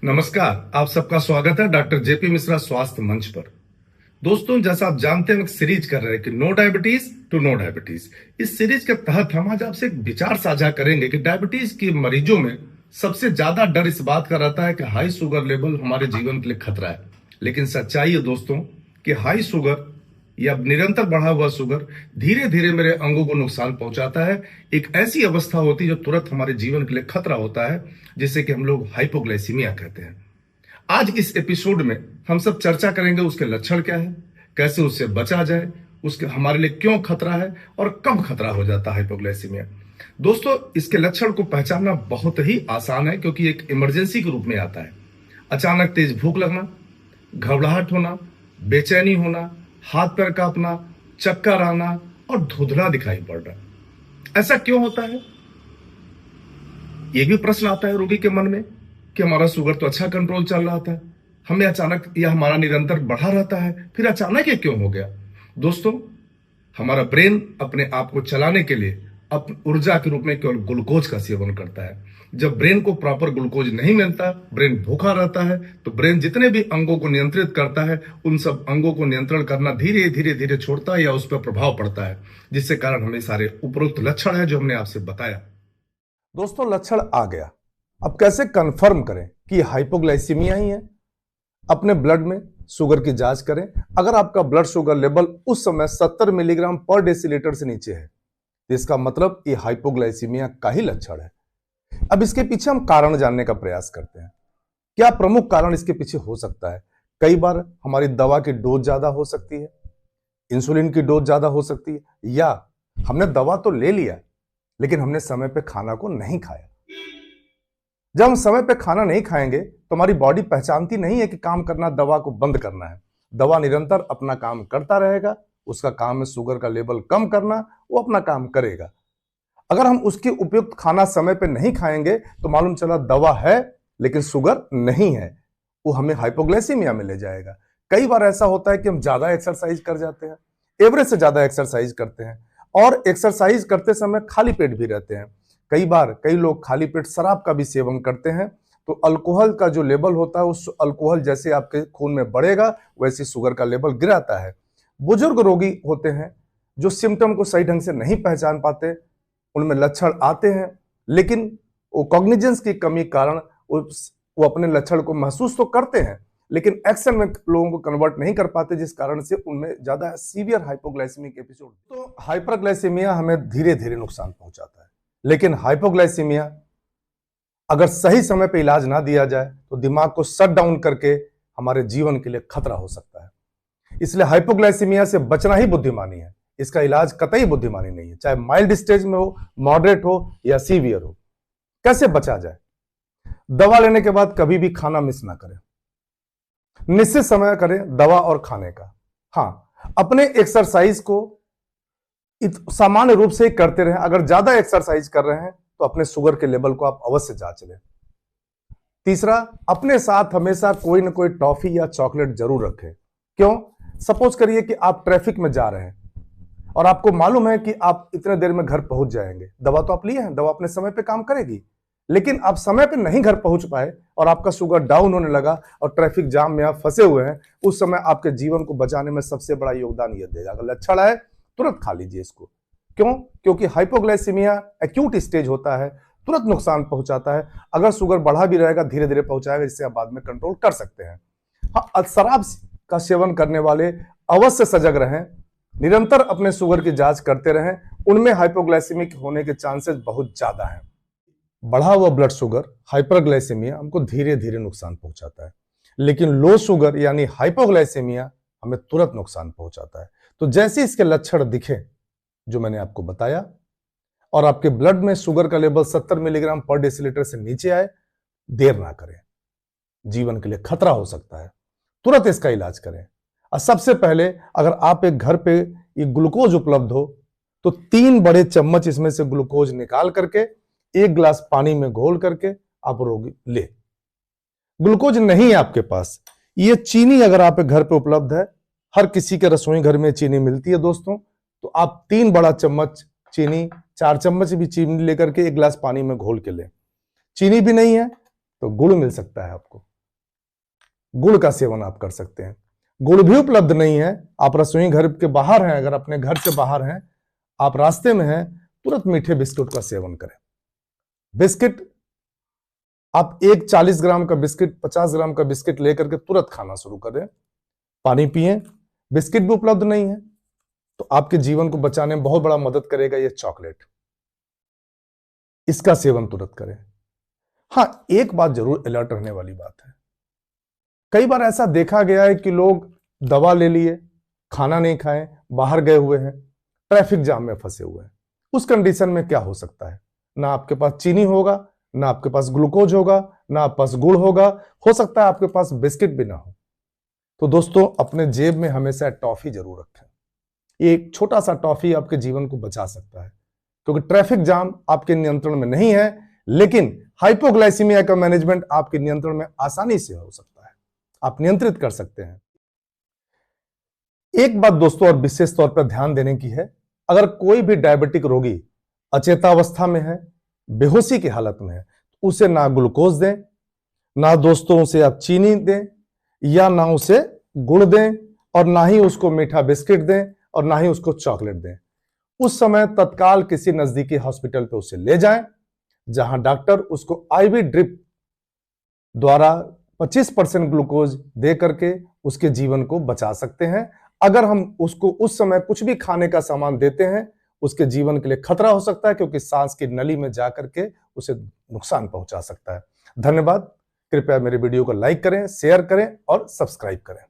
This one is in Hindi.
नमस्कार, आप सबका स्वागत है डॉक्टर जेपी मिश्रा स्वास्थ्य मंच पर। दोस्तों, जैसा आप जानते हैं, हम एक सीरीज कर रहे हैं कि no diabetes to no diabetes. इस सीरीज के तहत हम आज आपसे एक विचार साझा करेंगे कि डायबिटीज के मरीजों में सबसे ज्यादा डर इस बात का रहता है कि हाई शुगर लेवल हमारे जीवन के लिए खतरा है। लेकिन सच्चाई है दोस्तों कि हाई शुगर या निरंतर बढ़ा हुआ शुगर धीरे धीरे मेरे अंगों को नुकसान पहुंचाता है। एक ऐसी अवस्था होती है जो तुरंत हमारे जीवन के लिए खतरा होता है, जिसे कि हम लोग हाइपोग्लाइसीमिया कहते हैं। आज इस एपिसोड में हम सब चर्चा करेंगे उसके लक्षण क्या है, कैसे उससे बचा जाए, उसके हमारे लिए क्यों खतरा है और कब खतरा हो जाता है हाइपोग्लाइसीमिया। दोस्तों, इसके लक्षण को पहचानना बहुत ही आसान है, क्योंकि एक इमरजेंसी के रूप में आता है। अचानक तेज भूख लगना, घबराहट होना, बेचैनी होना, हाथ पैर कांपना, चक्कर आना और धुंधला दिखाई पड़ना। ऐसा क्यों होता है? यह भी प्रश्न आता है रोगी के मन में कि हमारा शुगर तो अच्छा कंट्रोल चल रहा था, हमें अचानक या हमारा निरंतर बढ़ा रहता है, फिर अचानक ये क्यों हो गया? दोस्तों, हमारा ब्रेन अपने आप को चलाने के लिए अपनी ऊर्जा के रूप में केवल ग्लूकोज का सेवन करता है। जब ब्रेन को प्रॉपर ग्लूकोज नहीं मिलता, ब्रेन भूखा रहता है, तो ब्रेन जितने भी अंगों को नियंत्रित करता है, उन सब अंगों को नियंत्रण करना धीरे धीरे धीरे छोड़ता है या उस पर प्रभाव पड़ता है, जिससे कारण हमें सारे उपरोक्त लक्षण है जो हमने आपसे बताया। दोस्तों, लक्षण आ गया, अब कैसे कंफर्म करें कि हाइपोग्लाइसीमिया ही है? अपने ब्लड में शुगर की जांच करें। अगर आपका ब्लड शुगर लेवल उस समय 70 मिलीग्राम पर डेसीलीटर से नीचे है, तो इसका मतलब ये हाइपोग्लाइसीमिया का ही लक्षण है। अब इसके पीछे हम कारण जानने का प्रयास करते हैं। क्या प्रमुख कारण इसके पीछे हो सकता है? कई बार हमारी दवा की डोज ज्यादा हो सकती है, इंसुलिन की डोज ज्यादा हो सकती है, या हमने दवा तो ले लिया लेकिन हमने समय पे खाना को नहीं खाया। जब हम समय पे खाना नहीं खाएंगे तो हमारी बॉडी पहचानती नहीं है कि काम करना, दवा को बंद करना है। दवा निरंतर अपना काम करता रहेगा, उसका काम है शुगर का लेवल कम करना, वो अपना काम करेगा। अगर हम उसके उपयुक्त खाना समय पे नहीं खाएंगे तो मालूम चला दवा है लेकिन शुगर नहीं है, वो हमें हाइपोग्लाइसीमिया में ले जाएगा। कई बार ऐसा होता है कि हम ज्यादा एक्सरसाइज कर जाते हैं, एवरेज से ज्यादा एक्सरसाइज करते हैं, और एक्सरसाइज करते समय खाली पेट भी रहते हैं। कई बार कई लोग खाली पेट शराब का भी सेवन करते हैं, तो अल्कोहल का जो लेवल होता है, उस अल्कोहल जैसे आपके खून में बढ़ेगा वैसे शुगर का लेवल गिराता है। बुजुर्ग रोगी होते हैं जो सिम्टम को सही ढंग से नहीं पहचान पाते, उनमें लक्षण आते हैं लेकिन वो कॉग्निजेंस की कमी कारण वो अपने लक्षण को महसूस तो करते हैं लेकिन एक्शन में लोगों को कन्वर्ट नहीं कर पाते, जिस कारण से उनमें ज्यादा सीवियर हाइपोग्लाइसीमिक एपिसोड। तो हाइपरग्लाइसीमिया हमें धीरे धीरे नुकसान पहुंचाता है, लेकिन हाइपोग्लाइसीमिया अगर सही समय पे इलाज ना दिया जाए तो दिमाग को शट डाउन करके हमारे जीवन के लिए खतरा हो सकता है। इसलिए हाइपोग्लाइसीमिया से बचना ही बुद्धिमानी है, इसका इलाज कतई बुद्धिमानी नहीं है, चाहे माइल्ड स्टेज में हो, मॉडरेट हो या सीवियर हो। कैसे बचा जाए? दवा लेने के बाद कभी भी खाना मिस ना करें, निश्चित समय करें दवा और खाने का। हाँ, अपने एक्सरसाइज को सामान्य रूप से करते रहें। अगर ज्यादा एक्सरसाइज कर रहे हैं तो अपने शुगर के लेवल को आप अवश्य जांच लें। तीसरा, अपने साथ हमेशा कोई ना कोई टॉफी या चॉकलेट जरूर रखें। क्यों? सपोज करिए कि आप ट्रैफिक में जा रहे हैं और आपको मालूम है कि आप इतने देर में घर पहुंच जाएंगे। दवा तो आप लिए हैं, दवा अपने समय पे काम करेगी, लेकिन आप समय पे नहीं घर पहुंच पाए और आपका शुगर डाउन होने लगा और ट्रैफिक जाम में आप फंसे हुए हैं। उस समय आपके जीवन को बचाने में सबसे बड़ा योगदान यह देगा। अगर लक्षण आए तुरंत खा लीजिए इसको। क्यों? क्योंकि हाइपोग्लाइसीमिया एक्यूट स्टेज होता है, तुरंत नुकसान पहुंचाता है। अगर शुगर बढ़ा भी रहेगा धीरे धीरे पहुंचाएगा, जिससे आप बाद में कंट्रोल कर सकते हैं। हाँ, शराब का सेवन करने वाले अवश्य सजग रहें, निरंतर अपने शुगर की जांच करते रहें, उनमें हाइपोग्लाइसीमिक होने के चांसेस बहुत ज्यादा हैं। बढ़ा हुआ ब्लड शुगर हाइपरग्लाइसीमिया हमको धीरे धीरे नुकसान पहुंचाता है, लेकिन लो शुगर यानी हाइपोग्लाइसीमिया हमें तुरंत नुकसान पहुंचाता है। तो जैसे इसके लक्षण दिखे जो मैंने आपको बताया और आपके ब्लड में शुगर का लेवल 70 मिलीग्राम पर डेसीलीटर से नीचे आए, देर ना करें, जीवन के लिए खतरा हो सकता है। तुरंत इसका इलाज करें। और सबसे पहले, अगर आप एक घर पे ये ग्लूकोज उपलब्ध हो तो 3 बड़े चम्मच इसमें से ग्लूकोज निकाल करके 1 गिलास पानी में घोल करके आप रोगी ले। ग्लूकोज नहीं है आपके पास, ये चीनी अगर आप घर पे उपलब्ध है, हर किसी के रसोई घर में चीनी मिलती है दोस्तों, तो आप 3 बड़ा चम्मच चीनी, 4 चम्मच भी चीनी लेकर के 1 गिलास पानी में घोल के लें। चीनी भी नहीं है तो गुड़ मिल सकता है आपको, गुड़ का सेवन आप कर सकते हैं। गुड़ भी उपलब्ध नहीं है, आप रसोई घर के बाहर हैं, अगर अपने घर से बाहर हैं, आप रास्ते में हैं, तुरंत मीठे बिस्कुट का सेवन करें। बिस्किट आप एक 40 ग्राम का बिस्किट, 50 ग्राम का बिस्किट लेकर के तुरंत खाना शुरू करें। पानी पिएं। बिस्किट भी उपलब्ध नहीं है तो आपके जीवन को बचाने में बहुत बड़ा मदद करेगा ये चॉकलेट, इसका सेवन तुरंत करें। हां, एक बात जरूर अलर्ट रहने वाली बात है, कई बार ऐसा देखा गया है कि लोग दवा ले लिए, खाना नहीं खाए, बाहर गए हुए हैं, ट्रैफिक जाम में फंसे हुए हैं। उस कंडीशन में क्या हो सकता है, ना आपके पास चीनी होगा, ना आपके पास ग्लूकोज होगा, ना आपके पास गुड़ होगा, हो सकता है आपके पास बिस्किट भी ना हो। तो दोस्तों, अपने जेब में हमेशा टॉफी जरूर रखें। एक छोटा सा टॉफी आपके जीवन को बचा सकता है, क्योंकि ट्रैफिक जाम आपके नियंत्रण में नहीं है, लेकिन हाइपोग्लाइसीमिया का मैनेजमेंट आपके नियंत्रण में आसानी से हो सकता है, आप नियंत्रित कर सकते हैं। एक बात दोस्तों और विशेष तौर पर ध्यान देने की है, अगर कोई भी डायबिटिक रोगी अचेतावस्था में है, बेहोशी की हालत में है, उसे ना ग्लूकोज दें, ना दोस्तों उसे आप चीनी दें, या ना उसे गुड़ दें, और ना ही उसको मीठा बिस्किट दें, और ना ही उसको चॉकलेट दें। उस समय तत्काल किसी नजदीकी हॉस्पिटल पे उसे ले जाएं, जहां डॉक्टर उसको आईवी ड्रिप द्वारा 25% ग्लूकोज दे करके उसके जीवन को बचा सकते हैं। अगर हम उसको उस समय कुछ भी खाने का सामान देते हैं, उसके जीवन के लिए खतरा हो सकता है, क्योंकि सांस की नली में जाकर के उसे नुकसान पहुंचा सकता है। धन्यवाद। कृपया मेरे वीडियो को लाइक करें, शेयर करें और सब्सक्राइब करें।